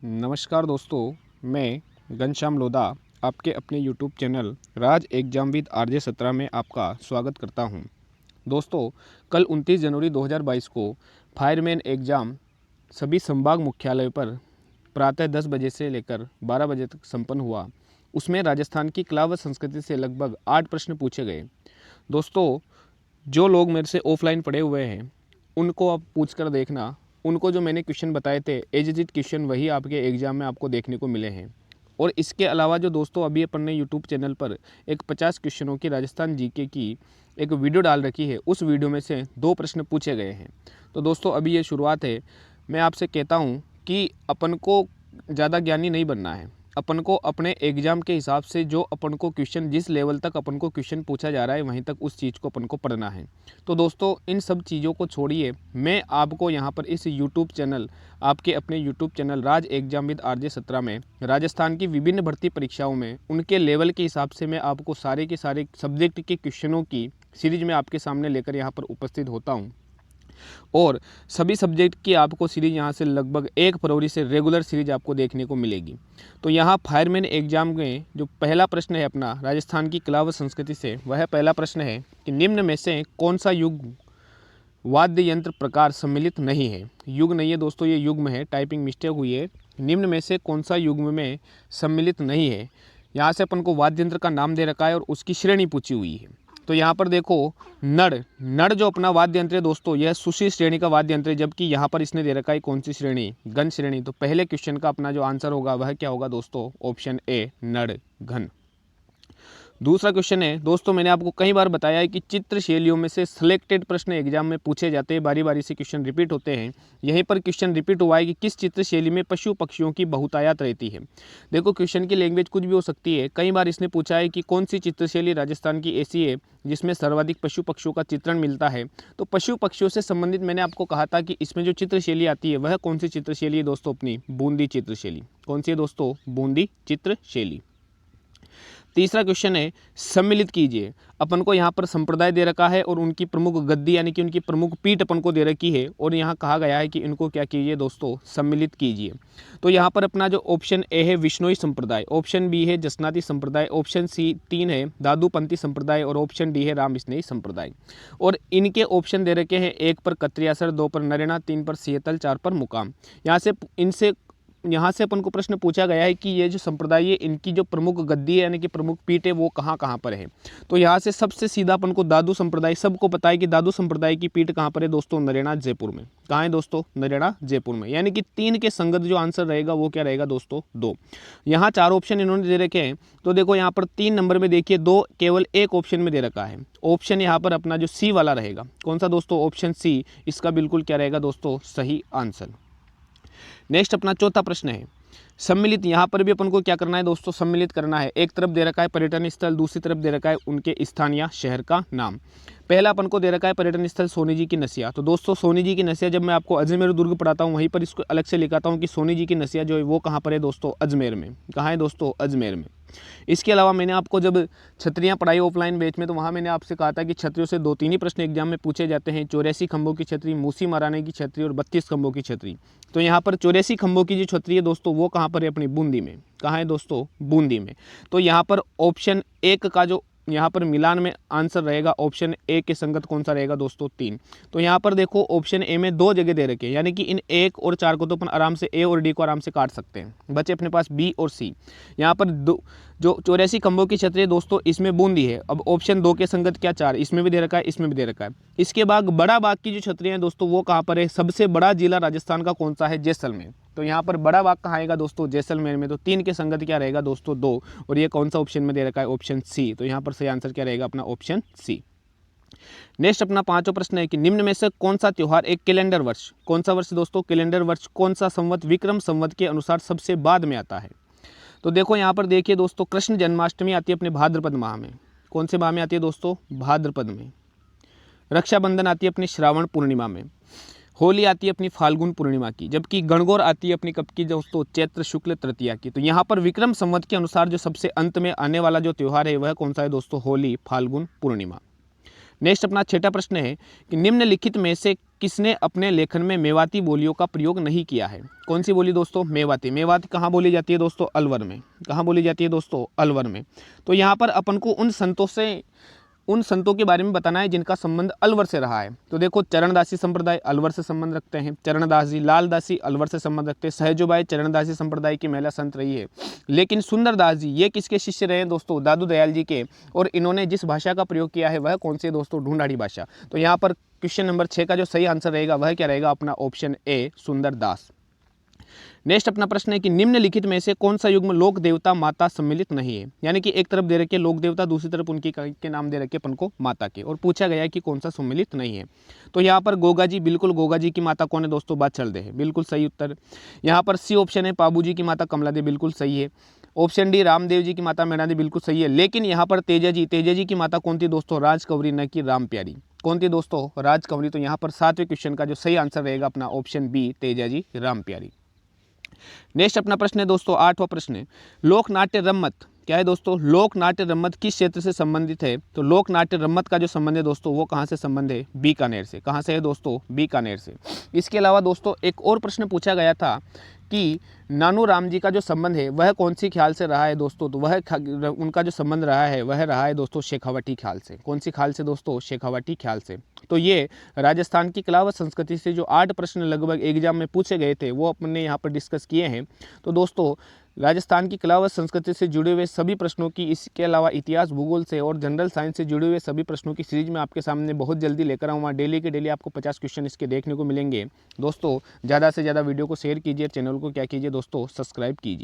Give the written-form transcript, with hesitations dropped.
नमस्कार दोस्तों, मैं घनश्याम लोधा आपके अपने YouTube channel Raj exam with RJ 17 में आपका स्वागत करता हूं। दोस्तों, कल 29 जनवरी 2022 को फायरमैन एग्ज़ाम सभी संभाग मुख्यालयों पर प्रातः 10 बजे से लेकर 12 बजे तक संपन्न हुआ। उसमें राजस्थान की कला व संस्कृति से लगभग 8 प्रश्न पूछे गए। दोस्तों, जो लोग मेरे से ऑफलाइन पढ़े हुए हैं उनको आप पूछ कर देखना, उनको जो मैंने क्वेश्चन बताए थे एज इट क्वेश्चन वही आपके एग्ज़ाम में आपको देखने को मिले हैं। और इसके अलावा जो दोस्तों अभी अपन ने यूट्यूब चैनल पर एक 50 क्वेश्चनों की राजस्थान जीके की एक वीडियो डाल रखी है, उस वीडियो में से 2 प्रश्न पूछे गए हैं। तो दोस्तों अभी ये शुरुआत है। मैं आपसे कहता हूँ कि अपन को ज़्यादा ज्ञानी नहीं बनना है। अपन को अपने एग्ज़ाम के हिसाब से जो अपन को क्वेश्चन जिस लेवल तक अपन को क्वेश्चन पूछा जा रहा है वहीं तक उस चीज़ को अपन को पढ़ना है। तो दोस्तों इन सब चीज़ों को छोड़िए, मैं आपको यहाँ पर इस यूट्यूब चैनल आपके अपने YouTube channel Raj exam with RJ 17 में राजस्थान की विभिन्न भर्ती परीक्षाओं में उनके लेवल के हिसाब से मैं आपको सारे के सारे सब्जेक्ट के क्वेश्चनों की सीरीज में आपके सामने लेकर यहाँ पर उपस्थित होता हूँ। और सभी सब्जेक्ट की आपको सीरीज यहाँ से लगभग 1 फरवरी से रेगुलर सीरीज आपको देखने को मिलेगी। तो यहाँ फायरमैन एग्जाम में जो पहला प्रश्न है अपना राजस्थान की कला व संस्कृति से, वह पहला प्रश्न है कि निम्न में से कौन सा युग्म वाद्य यंत्र प्रकार सम्मिलित नहीं है। युग नहीं है दोस्तों, ये युग्म है, टाइपिंग मिस्टेक हुई है। निम्न में से कौन सा युग्म में सम्मिलित नहीं है। यहाँ से अपन को वाद्य यंत्र का नाम दे रखा है और उसकी श्रेणी पूछी हुई है। तो यहाँ पर देखो नड़ जो अपना वाद्य यंत्र है दोस्तों, यह सुशी श्रेणी का वाद्य यंत्र है, जबकि यहाँ पर इसने दे रखा है कौन सी श्रेणी, घन श्रेणी। तो पहले क्वेश्चन का अपना जो आंसर होगा वह क्या होगा दोस्तों, ऑप्शन ए नड़ घन। दूसरा क्वेश्चन है दोस्तों, मैंने आपको कई बार बताया है कि चित्र शैलियों में से सिलेक्टेड प्रश्न एग्जाम में पूछे जाते हैं, बारी बारी से क्वेश्चन रिपीट होते हैं। यहीं पर क्वेश्चन रिपीट हुआ है कि किस चित्र शैली में पशु पक्षियों की बहुतायत रहती है। देखो क्वेश्चन की लैंग्वेज कुछ भी हो सकती है। कई बार इसने पूछा है कि कौन सी चित्र शैली राजस्थान की ऐसी है जिसमें सर्वाधिक पशु पक्षियों का चित्रण मिलता है। तो पशु पक्षियों से संबंधित मैंने आपको कहा था कि इसमें जो चित्र शैली आती है वह कौन सी चित्र शैली है दोस्तों, अपनी बूंदी चित्र शैली। कौन सी है दोस्तों, बूंदी चित्र शैली। तीसरा क्वेश्चन है सम्मिलित कीजिए। अपन को यहाँ पर संप्रदाय दे रखा है और उनकी प्रमुख गद्दी यानी कि उनकी प्रमुख पीठ अपन को दे रखी है और यहाँ कहा गया है कि इनको क्या कीजिए दोस्तों, सम्मिलित कीजिए। तो यहाँ पर अपना जो ऑप्शन ए है विश्नोई संप्रदाय, ऑप्शन बी है जसनाती संप्रदाय, ऑप्शन सी 3 है दादूपंथी संप्रदाय और ऑप्शन डी है राम स्नेही संप्रदाय। और इनके ऑप्शन दे रखे हैं 1 पर कत्रियासर, 2 पर नरेना, 3 पर सियतल, 4 पर मुकाम। यहाँ से अपन को प्रश्न पूछा गया है कि ये जो संप्रदाय है इनकी जो प्रमुख गद्दी है यानी कि प्रमुख पीठ है वो कहाँ कहाँ पर है। तो यहाँ से सबसे सीधा अपन को दादू संप्रदाय, सबको पता है कि दादू संप्रदाय की पीठ कहाँ पर है दोस्तों, नरेना जयपुर में। कहाँ है दोस्तों, नरेना जयपुर में। यानी कि 3 के संगत जो आंसर रहेगा वो क्या रहेगा दोस्तों, 2। यहाँ 4 ऑप्शन इन्होंने दे रखे हैं। तो देखो यहाँ पर 3 नंबर में देखिए 2 केवल एक ऑप्शन में दे रखा है। ऑप्शन यहाँ पर अपना जो सी वाला रहेगा, कौन सा दोस्तों, ऑप्शन सी, इसका बिल्कुल क्या रहेगा दोस्तों, सही आंसर। नेक्स्ट अपना चौथा प्रश्न है सम्मिलित। यहाँ पर भी अपन को क्या करना है दोस्तों, सम्मिलित करना है। एक तरफ दे रखा है पर्यटन स्थल, दूसरी तरफ दे रखा है उनके स्थान या शहर का नाम। पहला अपन को दे रखा है पर्यटन स्थल सोनी जी की नसिया। तो दोस्तों सोनी जी की नसिया जब मैं आपको अजमेर दुर्ग पढ़ाता हूँ वहीं पर इसको अलग से लिखाता हूँ कि सोनी जी की नसिया जो है वो कहाँ पर है दोस्तों, अजमेर में। कहाँ है दोस्तों, अजमेर में। इसके अलावा मैंने आपको जब छतरियाँ पढ़ाई ऑफलाइन बैच में, तो वहाँ मैंने आपसे कहा था कि छतरियों से 2-3 ही प्रश्न एग्जाम में पूछे जाते हैं, 84 खंभों की छतरी, मूसी महारानी की छतरी और 32 खंभों की छतरी। तो यहाँ पर 84 खंभों की जो छतरी है दोस्तों वो कहाँ पर है, अपनी बूंदी में। कहाँ है दोस्तों, बूंदी में। तो यहाँ पर ऑप्शन 1 का जो यहाँ पर मिलान में आंसर रहेगा, ऑप्शन ए के संगत कौन सा रहेगा दोस्तों, 3। तो यहाँ पर देखो ऑप्शन ए में 2 जगह दे रखे हैं, यानी कि इन 1 और 4 को तो अपन आराम से ए और डी को आराम से काट सकते हैं, बचे अपने पास बी और सी। यहाँ पर जो 84 खंभों की छतरी है दोस्तों इसमें बूंदी है। अब ऑप्शन 2 के संगत क्या 4, इसमें भी दे रखा है, इसमें भी दे रखा है। इसके बाद बड़ा बाग की जो छतरी है दोस्तों वो कहाँ पर है, सबसे बड़ा जिला राजस्थान का कौन सा है, जैसलमेर। तो यहाँ पर बड़ा बाग कहाँ आएगा दोस्तों, जैसलमेर में। तो 3 के संगत क्या रहेगा दोस्तों, 2। और ये कौन सा ऑप्शन में दे रखा है, ऑप्शन सी। तो यहाँ पर सही आंसर क्या रहेगा अपना, ऑप्शन सी। नेक्स्ट अपना 5वां प्रश्न है कि निम्न में से कौन सा त्योहार एक कैलेंडर वर्ष, कौन सा वर्ष दोस्तों, कैलेंडर वर्ष, कौन सा संवत विक्रम संवत के अनुसार सबसे बाद में आता है। तो देखो यहाँ पर देखिए दोस्तों, कृष्ण जन्माष्टमी आती है अपने भाद्रपद माह में। कौन से माह में आती है दोस्तों, भाद्रपद में। रक्षाबंधन आती है अपनी श्रावण पूर्णिमा में। होली आती है अपनी फाल्गुन पूर्णिमा की, जबकि गणगौर आती है अपनी कब की दोस्तों, चैत्र शुक्ल तृतीया की। तो यहाँ पर विक्रम संवत के अनुसार जो सबसे अंत में आने वाला जो त्यौहार है वह कौन सा है दोस्तों, होली फाल्गुन पूर्णिमा। नेक्स्ट अपना 6वां प्रश्न है कि निम्नलिखित में से किसने अपने लेखन में मेवाती बोलियों का प्रयोग नहीं किया है? कौन सी बोली दोस्तों? मेवाती। मेवाती कहाँ बोली जाती है दोस्तों? अलवर में। कहाँ बोली जाती है दोस्तों? अलवर में। तो यहाँ पर अपन को उन संतों के बारे में बताना है जिनका संबंध अलवर से रहा है। तो देखो, चरणदासी संप्रदाय अलवर से संबंध रखते हैं। चरणदास जी, लालदासी अलवर से संबंध रखते हैं। सहजोबाई चरणदासी संप्रदाय की महिला संत रही है। लेकिन सुंदरदास जी ये किसके शिष्य रहे हैं दोस्तों? दादू दयाल जी के। और इन्होंने जिस भाषा का प्रयोग किया है वह कौन सी है दोस्तों? ढूंढाड़ी भाषा। तो यहाँ पर क्वेश्चन नंबर 6 का जो सही आंसर रहेगा वह क्या रहेगा? अपना ऑप्शन ए, सुंदरदास। नेक्स्ट अपना प्रश्न है कि निम्नलिखित में से कौन सा युग्म लोक देवता माता सम्मिलित नहीं है? यानी कि एक तरफ दे रखे लोक देवता, दूसरी तरफ उनकी के नाम दे रखे अपन को माता के, और पूछा गया है कि कौन सा सम्मिलित नहीं है। तो यहाँ पर गोगा जी, बिल्कुल गोगा जी की माता कौन है दोस्तों? बाछड़ दे है, बिल्कुल सही उत्तर। यहाँ पर सी ऑप्शन है, पाबू जी की माता कमला दे, बिल्कुल सही है। ऑप्शन डी, रामदेव जी की माता मैना दे, बिल्कुल सही है। लेकिन यहाँ पर तेजा जी की माता कौन थी दोस्तों? राजकंवरी, न कि राम प्यारी। कौन थी दोस्तों? राजकंवरी। तो यहाँ पर 7वें क्वेश्चन का जो सही आंसर रहेगा अपना ऑप्शन बी, तेजा जी राम प्यारी। नेक्स्ट अपना प्रश्न है दोस्तों 8वां प्रश्न है, लोक नाट्य रम्मत क्या है दोस्तों? लोक नाट्य रम्मत किस क्षेत्र से संबंधित है? तो लोक नाट्य रम्मत का जो संबंध है दोस्तों वो कहाँ से संबंध है? बीकानेर से। कहाँ से है दोस्तों? बीकानेर से। इसके अलावा दोस्तों एक और प्रश्न पूछा गया था कि नानू राम जी का जो संबंध है वह कौन सी ख्याल से रहा है दोस्तों? तो वह उनका जो संबंध रहा है वह रहा है दोस्तों शेखावटी ख्याल से। कौन सी ख्याल से दोस्तों? शेखावटी ख्याल से। तो ये राजस्थान की कला व संस्कृति से जो 8 प्रश्न लगभग एग्जाम में पूछे गए थे वो अपने यहाँ पर डिस्कस किए हैं। तो दोस्तों राजस्थान की कला व संस्कृति से जुड़े हुए सभी प्रश्नों की, इसके अलावा इतिहास, भूगोल से और जनरल साइंस से जुड़े हुए सभी प्रश्नों की सीरीज में आपके सामने बहुत जल्दी लेकर आऊँगा। डेली के डेली आपको 50 क्वेश्चन इसके देखने को मिलेंगे। दोस्तों ज़्यादा से ज़्यादा वीडियो को शेयर कीजिए, चैनल को क्या कीजिए दोस्तों? सब्सक्राइब कीजिए।